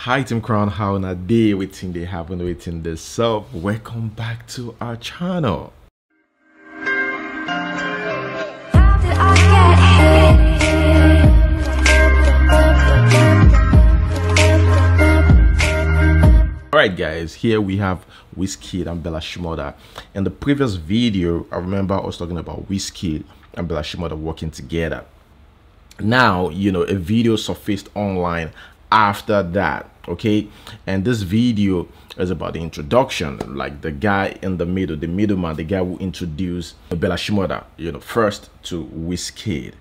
Hi Team Crown, how na day waiting they happen waiting this sub. Welcome back to our channel. Alright guys, here we have Wizkid and Bella Shmurda. In the previous video, I remember I was talking about Wizkid and Bella Shmurda working together. Now, a video surfaced online after that, okay, and this video is about the introduction, like the guy in the middle, the middleman, the guy who introduced Bella Shmurda, first to Wizkid,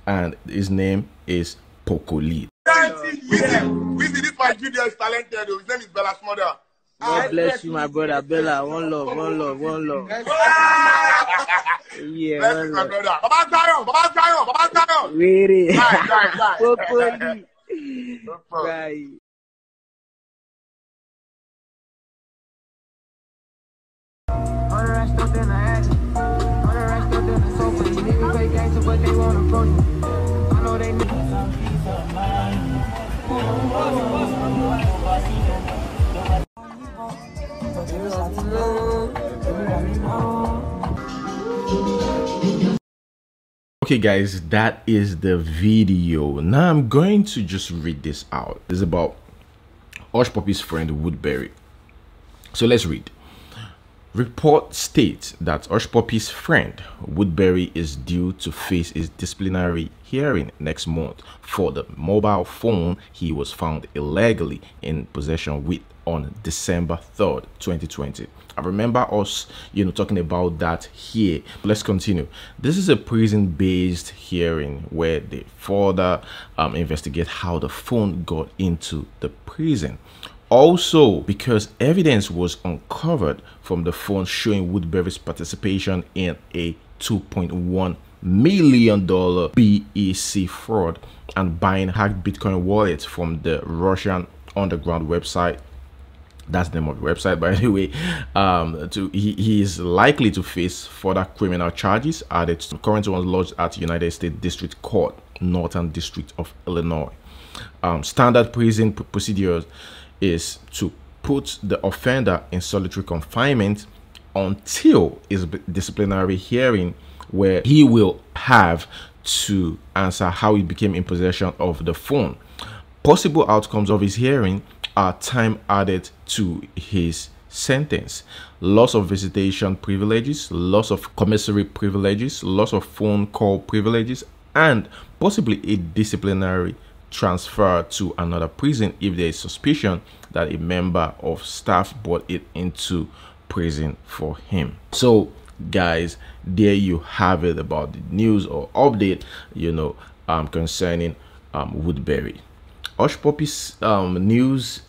and his name is Pokoli. This my video is talented. His name is Bella Shmurda. God bless you, my brother. Bella, one love, one love, one love. Yeah, bless you, my brother. Baba Zion. Really? Right. Pokoli. Right. Okay guys, that is the video. Now I'm going to just read this out. It's about Hushpuppi's friend Woodberry. So let's read. Report states that Hushpuppi's friend Woodberry is due to face his disciplinary hearing next month for the mobile phone he was found illegally in possession with on December 3rd, 2020. I remember us, talking about that here. Let's continue. This is a prison-based hearing where they further investigate how the phone got into the prison. Also, because evidence was uncovered from the phone showing Woodberry's participation in a $2.1 million BEC fraud and buying hacked Bitcoin wallets from the Russian underground website. That's the name of the website, by the way. He is likely to face further criminal charges added to the current ones lodged at United States District Court, Northern District of Illinois. Standard prison procedures is to put the offender in solitary confinement until his disciplinary hearing, where he will have to answer how he became in possession of the phone. Possible outcomes of his hearing are time added to his sentence, loss of visitation privileges, loss of commissary privileges, loss of phone call privileges, and possibly a disciplinary transfer to another prison if there is suspicion that a member of staff brought it into prison for him. So guys, there you have it about the news or update concerning Woodberry. Hushpuppi's news,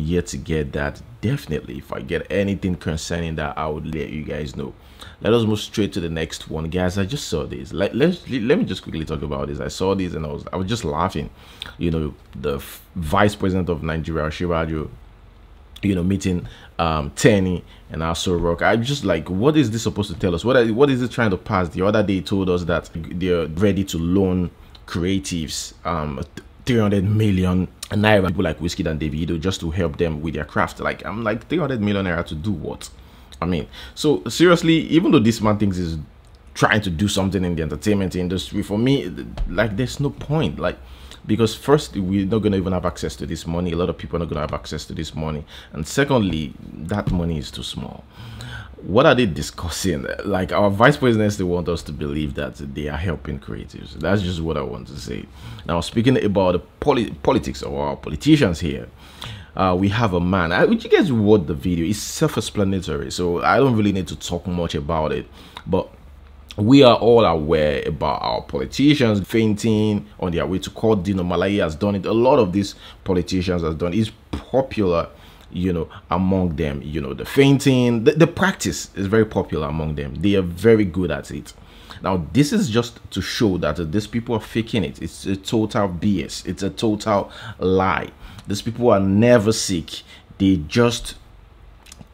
yet to get that. Definitely, if I get anything concerning that, I would let you guys know. Let us move straight to the next one, guys. I just saw this. Let me just quickly talk about this. I saw this and I was just laughing. The vice president of Nigeria, Shirajo, meeting Tenny and also Rock. I'm just like, what is this supposed to tell us? What is it trying to pass? The other day, it told us that they're ready to loan creatives 300 million naira, people like Wizkid and Davido, just to help them with their craft. Like, I'm like, 300 million naira to do what? I mean, so seriously, even though this man thinks he's trying to do something in the entertainment industry, for me, like, there's no point. Like, because first, we're not going to even have access to this money. A lot of people are not going to have access to this money, and secondly, that money is too small. What are they discussing? Like, our vice presidents, they want us to believe that they are helping creatives. That's just what I want to say. Now, speaking about the politics of our politicians here, we have a man. Would you guys watch the video? It's self-explanatory, so I don't really need to talk much about it. But we are all aware about our politicians fainting on their way to court. Dino Malayi has done it. A lot of these politicians has done it. It's popular, among them. The fainting, the practice is very popular among them. They are very good at it. Now, this is just to show that these people are faking it. It's a total BS. It's a total lie. These people are never sick. They just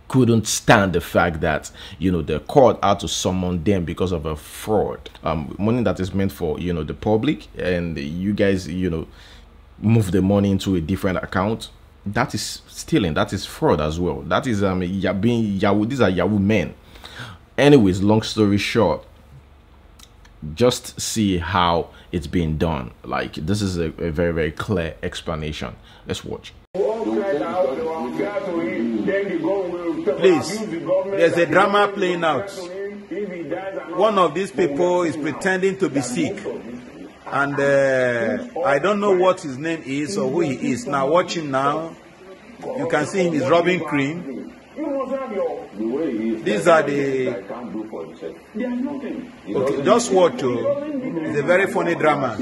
couldn't stand the fact that the court had to summon them because of a fraud, money that is meant for the public, and you guys move the money into a different account That is stealing. That is fraud as well. That is being Yahoo. These are Yahoo men. Anyways, long story short, just see how it's being done. Like, this is a very, very clear explanation. Let's watch. Please, there's a drama playing out. One of these people is pretending to be sick, and I don't know what his name is or who he is. Now watch him now. You can see him is rubbing cream. These are the... Okay, just watch. It's a very funny drama.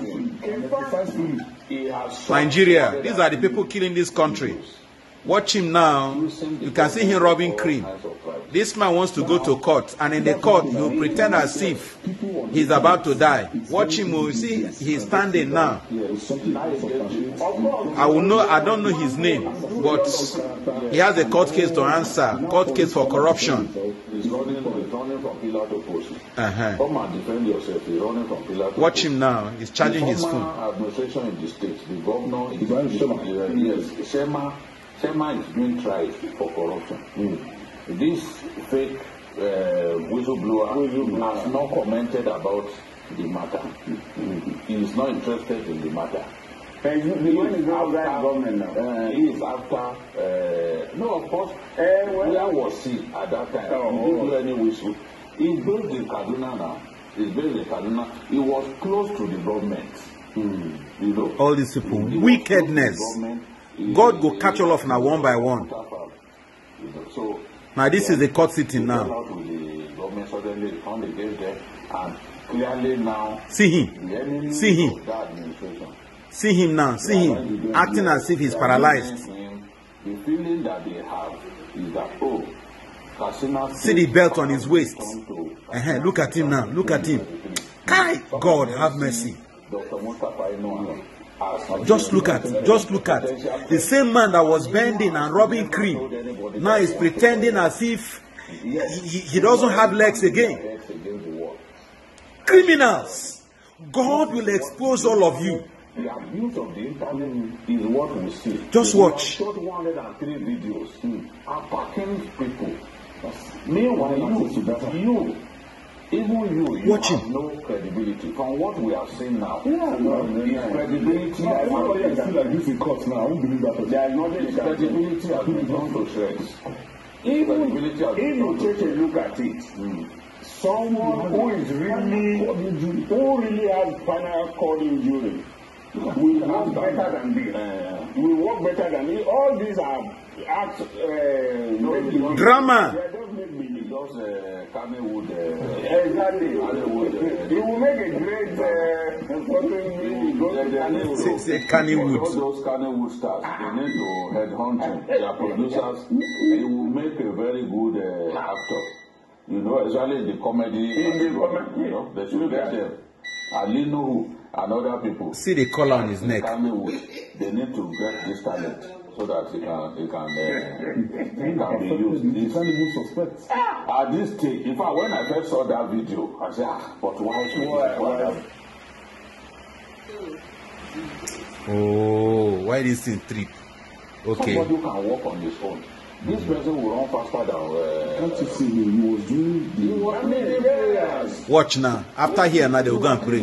Nigeria, these are the people killing this country. Watch him now. You can see him rubbing cream. This man wants to go to court, and in the court he will pretend as if he's about to die. Watch him. You see he's standing now. I don't know his name, but he has a court case to answer. Court case for corruption. Watch him now. He's charging his phone. Sema is being tried for corruption. This fake whistleblower has not commented about the matter. He is not interested in the matter. He is after. No, of course. Where was he at that time? He didn't do any whistle. He's based in Kaduna now. He was close to the government. You know. All these people, wickedness. God go catch all of now one by one. Now this is the court sitting now. See him. See him. See him now. See him acting as if he's paralyzed. The feeling that they have is that, oh, see the belt on his waist. Look at him now. Look at him. God have mercy. Just look at the same man that was bending and rubbing cream. Now he's pretending as if he doesn't have legs again. Criminals, God will expose all of you. The abuse of the internet is what we see. Just watch. Shot 103 videos attacking people. Meanwhile, you watch have him. No credibility. From what we have seen now, credibility. Everybody is still like this in court now. I won't believe that. His credibility has been gone to shreds. If you take a look at it, someone who really has spinal cord injury will work better than this. Will work better than this. All these are acts. Drama. Exactly. It will make a great say Kannywood. All those Kannywood stars, they need to headhunt him. Their producers, he will make a very good actor. You know, especially in the comedy. You know, they should get them. Alinu and other people. See the collar on his neck. Kannywood, they need to get this talent so that he can be used. At this stage, in fact, when I first saw that video, I said, but why should oh, why this thing trip? Okay. Somebody who can walk on his own. This person will run faster than. Can't you see him? He was doing prayers. Watch now. After here, now they will go and pray.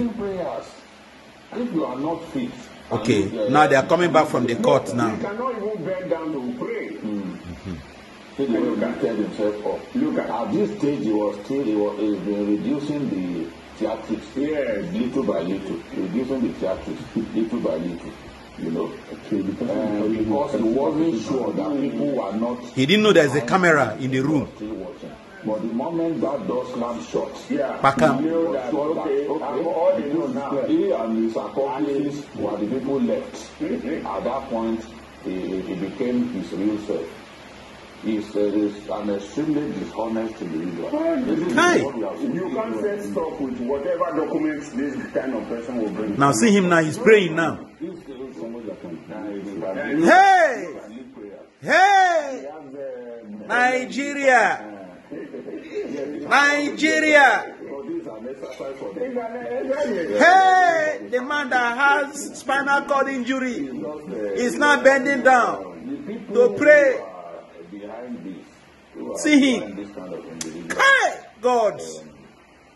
If you are not fit. Okay. Now they are coming back from the court now. He cannot even bend down to pray. He lifted himself up. Look at this stage, he was reducing the theatrics. Yes. Little by little, reducing the theatrics little by little. You know, because he wasn't sure that people were not. He didn't know there's a camera in the room. But the moment that door slammed shut, Pakam. He and his accomplices were the people left. At that point, he became his real self. He's an extremely dishonest individual. You can't say stop with whatever documents this kind of person will bring. Now see him now, he's praying now. Hey! Hey! Nigeria! Nigeria! Hey! The man that has spinal cord injury is not bending down. to pray. Behind this, See him. this kind of individual. Hey, God.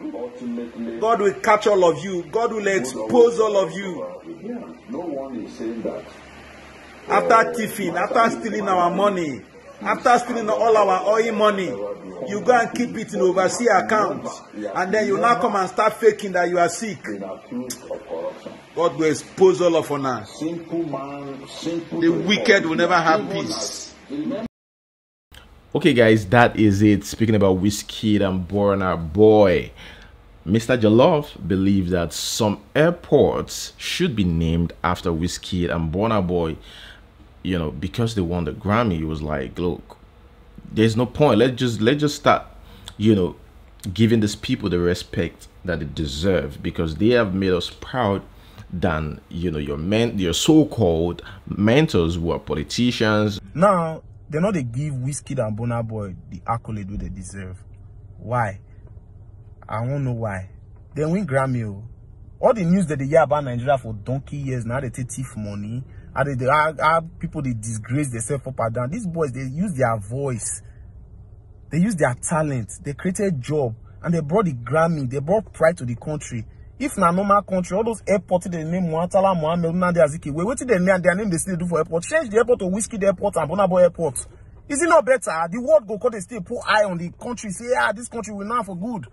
Ultimately, God will catch all of you. God will expose all of you. no one is saying that. After thieving, after stealing our money, after stealing all our oil money, you go and keep it in overseas account, and then you now come and start faking that you are sick. Been accused of corruption. God will expose all of us. Simple man, simple. The wicked will never have peace. Okay, guys, that is it. Speaking about Wizkid and Burna Boy, Mr. Jollof believes that some airports should be named after Wizkid and Burna Boy, you know, because they won the Grammy. He was like, look, there's no point. Let's just start, you know, giving these people the respect that they deserve, because they have made us proud than, you know, your so-called mentors who are politicians. Now, they know they give Wizkid and Burna Boy the accolade they deserve. Why? I won't know why. They win Grammy. All the news that they hear about Nigeria for donkey years now, they take thief money. And they have people, they disgrace themselves up and down. These boys, they use their voice. They use their talent. They created a job. And they brought the Grammy. They brought pride to the country. If na normal country, all those airports they name Muatala, Mohammed, Nandi Azikiwe, what did their name they still do for airport? Change the airport to Wizkid Airport and Burna Boy Airport. Is it not better? The world go cause they still put eye on the country. Say, yeah, this country will now for good.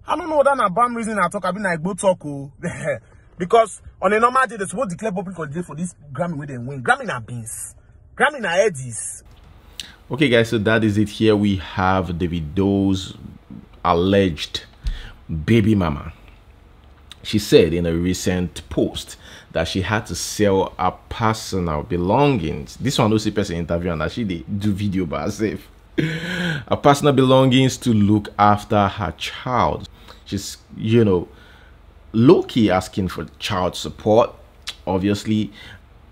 I don't know that na bam reason I talk. I mean, like go talk. Because on a normal day, they're supposed to declare public holiday for this Grammy where they win. Grammy na beans. Grammy na eddies. Okay, guys, so that is it. Here we have Davido's alleged baby mama. She said in a recent post that she had to sell her personal belongings. This one also person interview and actually they do video by herself. Her personal belongings to look after her child. She's, you know, low-key asking for child support. Obviously,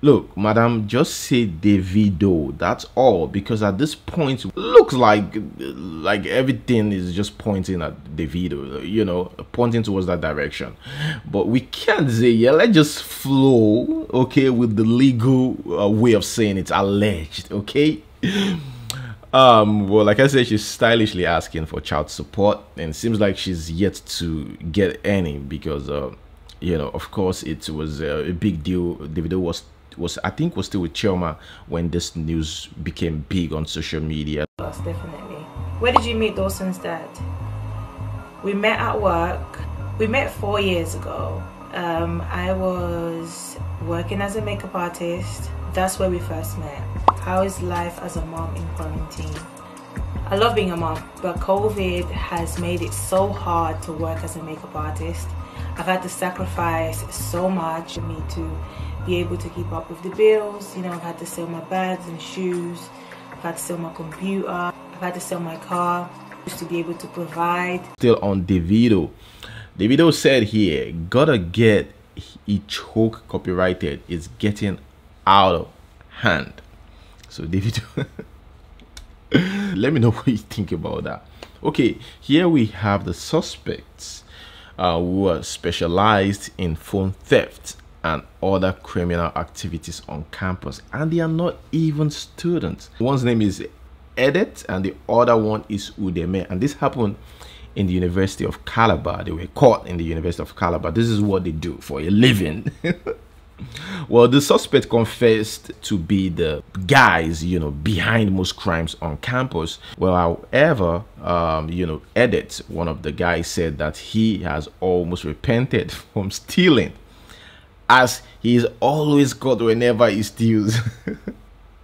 look, madam, just say Davido, that's all, because at this point looks like everything is just pointing at Davido, you know, pointing towards that direction. But we can't say, yeah, let's just flow, okay, with the legal way of saying it's alleged, okay. Well, like I said, she's stylishly asking for child support, and it seems like she's yet to get any, because you know, of course, it was a big deal. Davido was I think was still with Chioma when this news became big on social media. Yes, definitely. Where did you meet Dawson's dad? We met at work. We met 4 years ago. I was working as a makeup artist. That's where we first met. How is life as a mom in quarantine? I love being a mom, but COVID has made it so hard to work as a makeup artist. I've had to sacrifice so much for me to be able to keep up with the bills. You know, I've had to sell my bags and shoes. I've had to sell my computer. I've had to sell my car just to be able to provide. Still on Davido. Davido said here, gotta get a choke copyrighted. It's getting out of hand. So Davido, let me know what you think about that. Okay, here we have the suspects who are specialized in phone theft and other criminal activities on campus, and they are not even students. One's name is Edet and the other one is Udeme, and this happened in the University of Calabar. They were caught in the University of Calabar. This is what they do for a living. Well, the suspect confessed to be the guys, you know, behind most crimes on campus. Well, however, you know, Edet, one of the guys, said that he has almost repented from stealing, as he is always caught whenever he steals.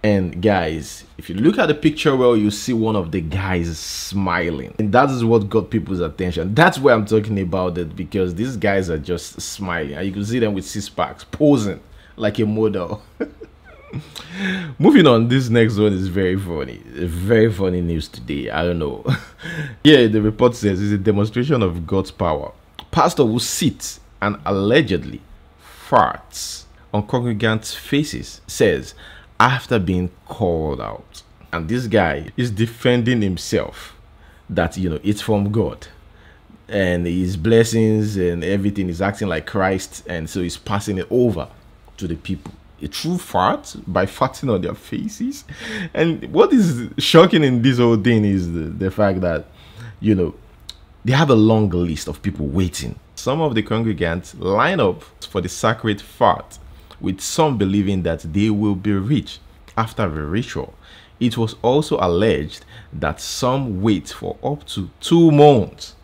And guys, if you look at the picture, well, you see one of the guys smiling, and that is what got people's attention. That's why I'm talking about it, because these guys are just smiling, and you can see them with six-packs posing like a model. Moving on, this next one is very funny. Very funny news today. I don't know. Yeah, the report says it's a demonstration of God's power. Pastor who sits and allegedly farts on congregants' faces says, after being called out, and this guy is defending himself that, you know, it's from God and his blessings and everything is acting like Christ, and so he's passing it over to the people. a true fart by farting on their faces. And what is shocking in this whole thing is the fact that, you know, they have a long list of people waiting. Some of the congregants line up for the sacred fart, with some believing that they will be rich after the ritual. It was also alleged that some wait for up to 2 months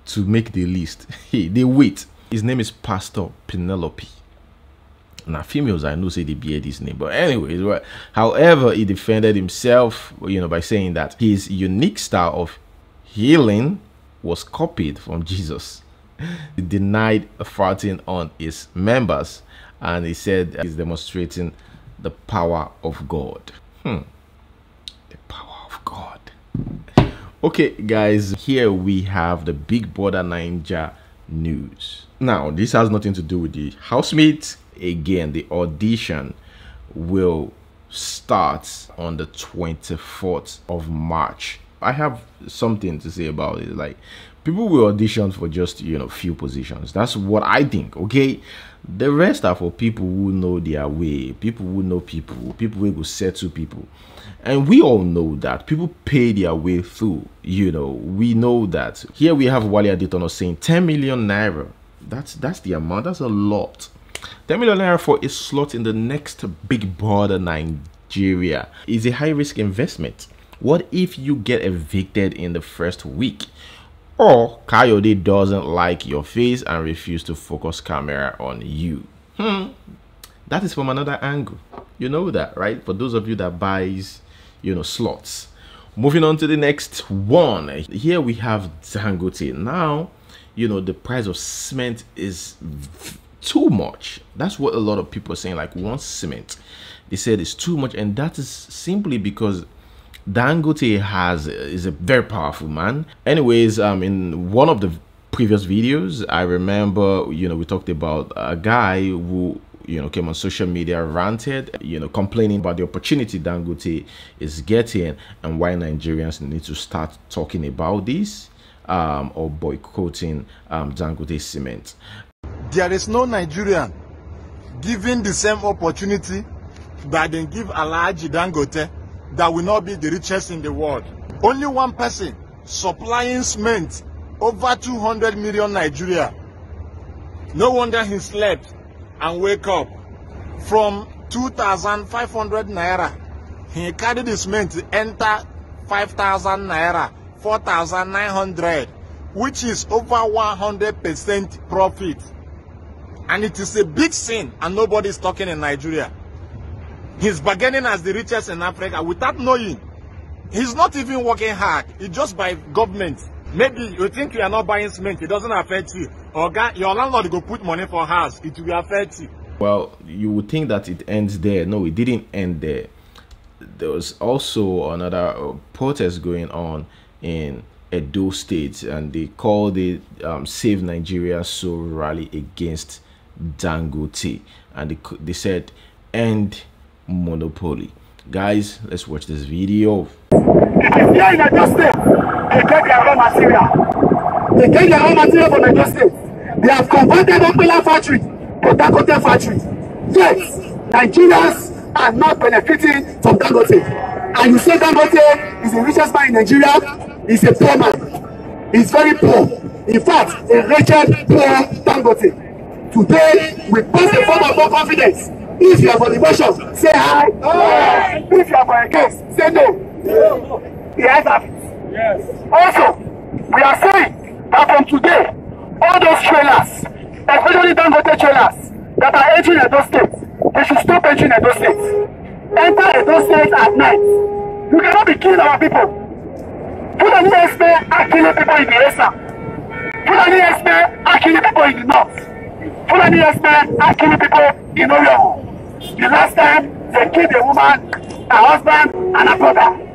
to make the list. They wait. His name is Pastor Penelope. Now, females, I know say they bear this name, but anyways, however, he defended himself, you know, by saying that his unique style of healing was copied from Jesus. He denied farting on his members, and he said he's demonstrating the power of God. The power of God. Okay, guys, here we have the Big Brother Naija news. Now, this has nothing to do with the housemates. Again, the audition will start on the 24th of March. I have something to say about it. Like, people will audition for just, you know, few positions. That's what I think, okay? The rest are for people who know their way, people who know people who will settle people. And we all know that people pay their way through, you know. We know that. Here we have Wale Adetono saying 10 million naira. That's the amount. That's a lot. 10 million naira for a slot in the next Big Brother Nigeria is a high-risk investment. What if you get evicted in the first week? Or Kayode doesn't like your face and refuse to focus camera on you? That is from another angle. You know that, right? For those of you that buys, you know, slots. Moving on to the next one. Here we have Dangote. Now, you know, the price of cement is too much. That's what a lot of people are saying. Like, one cement, they said it's too much, and that is simply because Dangote is a very powerful man. Anyways, in one of the previous videos, I remember, you know, we talked about a guy who, you know, came on social media, ranted, you know, complaining about the opportunity Dangote is getting and why Nigerians need to start talking about this or boycotting Dangote cement. There is no Nigerian given the same opportunity that they give Alhaji Dangote that will not be the richest in the world. Only one person supplying cement over 200 million Nigeria. No wonder he slept and wake up. From 2,500 naira, he carried the cement to enter 5,000 naira, 4,900, which is over 100% profit. And it is a big sin, and nobody is talking in Nigeria. He's bargaining as the richest in Africa without knowing. He's not even working hard. It's just by government. Maybe you think you are not buying cement, it doesn't affect you. Or your landlord go put money for house, it will affect you. Well, you would think that it ends there. No, it didn't end there. There was also another protest going on in Edo State, and they called it Save Nigeria So Rally against Dangote, and they said end monopoly. Guys, let's watch this video. If here in Edo State, they get their raw material. They get their raw material from Edo State. They have converted Opela factory to Dangote factory. Yes, Nigerians are not benefiting from Dangote. And you say Dangote is the richest man in Nigeria. He's a poor man. He's very poor. In fact, a wretched poor Dangote. Today, we pass a form of more confidence. If you are for the motion, say hi. Hi. If you are for a case, say no. The eyes have it. Yes. Also, we are saying that from today, all those trailers, especially Dangote trailers, that are entering Edo State, they should stop entering Edo State. Enter Edo State at night. You cannot be killing our people. Fulani Esme are killing people in the Esa. Fulani Esme are killing people in the north. Fulani Esme are killing people in Oyo. The last time they killed a woman, her husband, and her brother.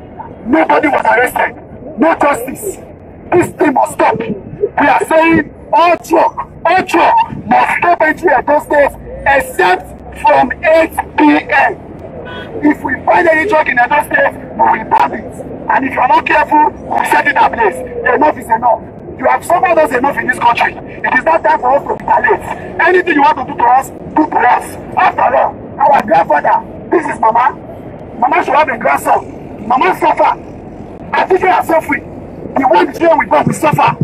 Nobody was arrested. No justice. This thing must stop. We are saying all truck must stop entering Edo State except from 8 p.m. If we find any truck in Edo State, we will ban it. And if you are not careful, we will set it ablaze. Enough is enough. You have suffered us enough in this country. It is not time for us to retaliate. Anything you want to do to us, do to us. After all, our grandfather. This is Mama. Mama should have a grandson. Mama suffer. Our children are suffering. The one the children with us will suffer.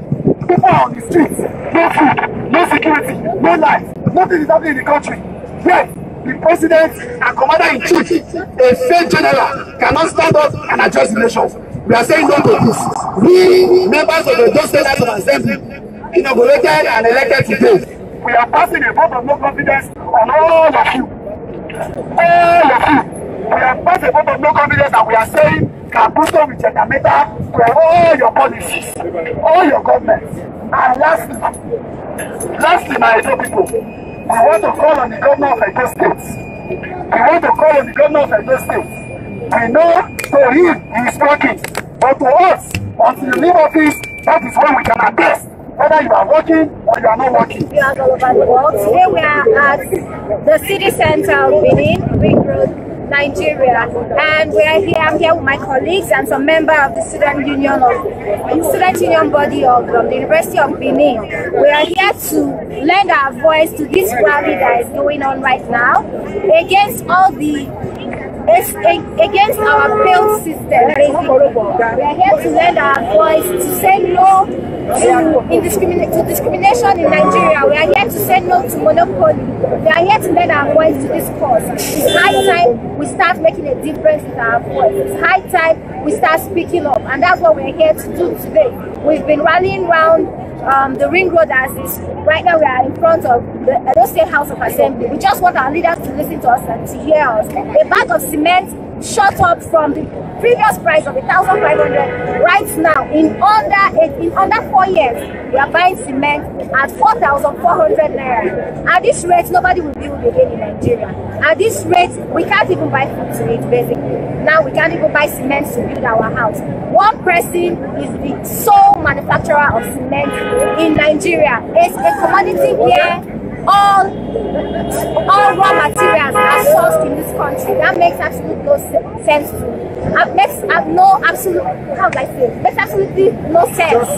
People are on the streets. No food, no security, no life. Nothing is happening in the country. Yes, the president and commander-in-chief, a fake general, cannot stand up and address the nations. We are saying no to this. We, members of the State House of Assembly, inaugurated and elected today, we are passing a vote of no confidence on all of you. All of you. We are passing a vote of no confidence and we are saying, Kabuto with Jakameta to all your policies, all your governments. And lastly, my Edo people, we want to call on the governor of Edo State. We want to call on the governor of Edo State. We know to him he is working, but to us, until you leave office, that is when we can attest whether you are working or you are not working. We are all over the world. Today we are at the city center of Benin, Ring Road, Nigeria, and we are here. I'm here with my colleagues and some member of the student union body of the University of Benin. We are here to lend our voice to this rally that is going on right now against all the against our failed system. Basically, we are here to lend our voice to say no to discrimination in Nigeria. We are here to say no to monopoly. We are here to lend our voice to this cause. It's high time we start making a difference with our voice. It's high time we start speaking up, and that's what we're here to do today. We've been rallying around the Ring Road as is. Right now we are in front of the Edo State House of Assembly. We just want our leaders to listen to us and to hear us. A bag of cement shot up from the previous price of 1,500 right now in under 4 years. We are buying cement at 4,400 naira. At this rate, nobody will build again in Nigeria. At this rate, we can't even buy food to eat, basically. Now we can't even buy cement to build our house. One person is the sole manufacturer of cement in Nigeria. It's a commodity where all raw materials are sourced in this country. That makes absolutely no sense to me. Makes absolutely no sense.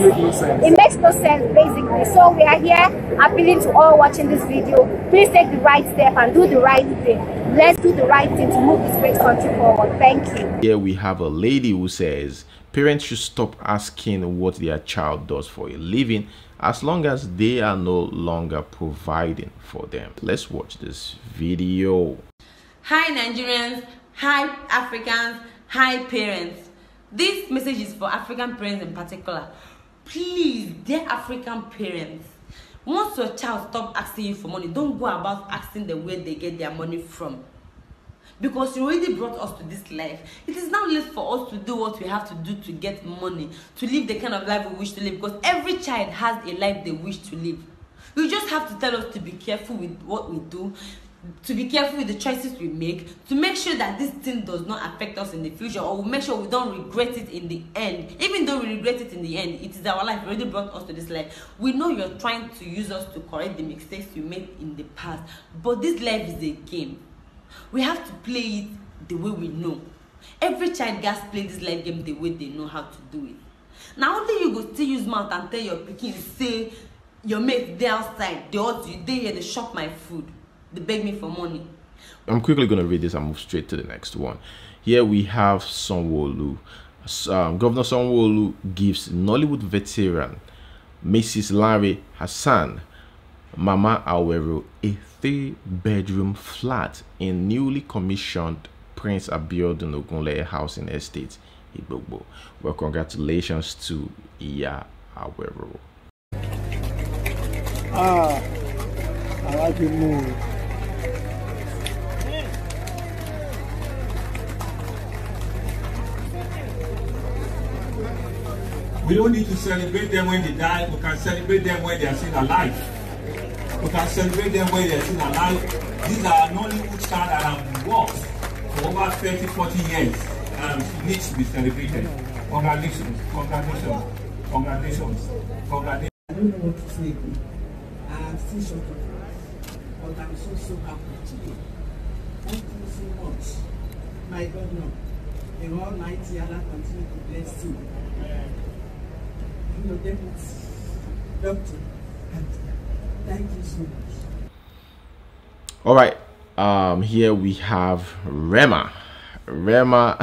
It makes no sense, basically. So we are here appealing to all watching this video. Please take the right step and do the right thing. Let's do the right thing to move this great country forward. Thank you. Here we have a lady who says parents should stop asking what their child does for a living as long as they are no longer providing for them. Let's watch this video. Hi Nigerians, hi Africans, hi parents. This message is for African parents in particular. Please, dear African parents, once your child stops asking you for money, don't go about asking them where they get their money from. Because you already brought us to this life. It is now left for us to do what we have to do to get money, to live the kind of life we wish to live. Because every child has a life they wish to live. You just have to tell us to be careful with what we do, to be careful with the choices we make, to make sure that this thing does not affect us in the future, or we'll make sure we don't regret it in the end. Even though we regret it in the end, it is our life. You already brought us to this life. We know you're trying to use us to correct the mistakes you made in the past, but this life is a game. We have to play it the way we know. Every child gets to play this life game the way they know how to do it. Now only you go still use mouth and tell your pikin, say your mate they outside, they odds you, they here, they shop my food, they beg me for money. I'm quickly going to read this and move straight to the next one. Here we have Sanwo-Olu. Governor Sanwo-Olu gives Nollywood veteran Mrs. Larry Hassan Mama Awero a 3-bedroom flat in newly commissioned Prince Abiodun Ogunleye housing estate, Igbogbo. Well, congratulations to Iya Awero. I like your move. We don't need to celebrate them when they die. We can celebrate them when they are still alive. We can celebrate them when they are still alive. These are Nollywood stars that have worked for over 30, 40 years. And it needs to be celebrated. Congratulations. Congratulations. Congratulations. Congratulations. I don't know what to say. I'm still shocked. But I'm so happy today. Thank you so much. My God, no. The Almighty Allah continue to bless you. You know, doctor, and thank you so much. All right, Here we have Rema. Rema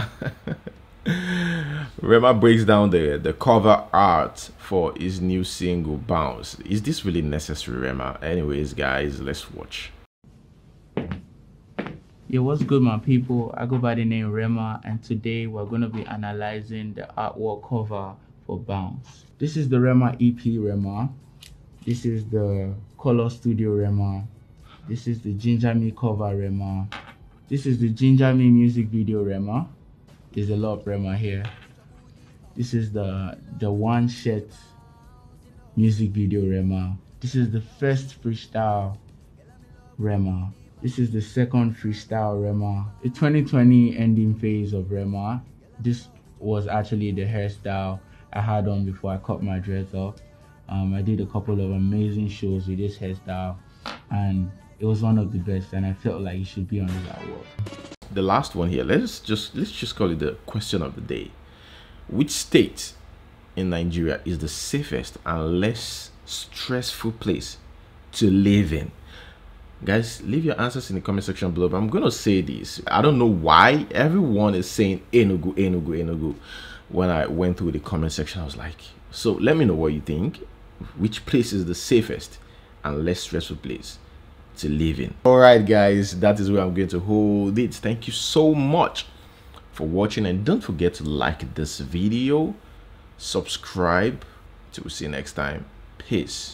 breaks down the cover art for his new single Bounce. Is this really necessary, Rema? Anyways, guys, let's watch. Yo, what's good, my people? I go by the name Rema, and today we're going to be analyzing the artwork cover for Bounce. This is the Rema EP Rema. This is the Color Studio Rema. This is the Ginger Me cover Rema. This is the Ginger Me music video Rema. There's a lot of Rema here. This is the One Shirt music video Rema. This is the first freestyle Rema. This is the second freestyle Rema. The 2020 ending phase of Rema. This was actually the hairstyle I had on before I cut my dreads off. I did a couple of amazing shows with this hairstyle, and it was one of the best, and I felt like it should be on this artwork. The last one here, let's just call it the question of the day. Which state in Nigeria is the safest and less stressful place to live in? Guys, leave your answers in the comment section below. But I'm gonna say this. I don't know why everyone is saying Enugu, Enugu, Enugu. When I went through the comment section, I was like, so let me know what you think. Which place is the safest and less stressful place to live in? All right, guys, that is where I'm going to hold it. Thank you so much for watching, and don't forget to like this video, subscribe. Till we see you next time. Peace.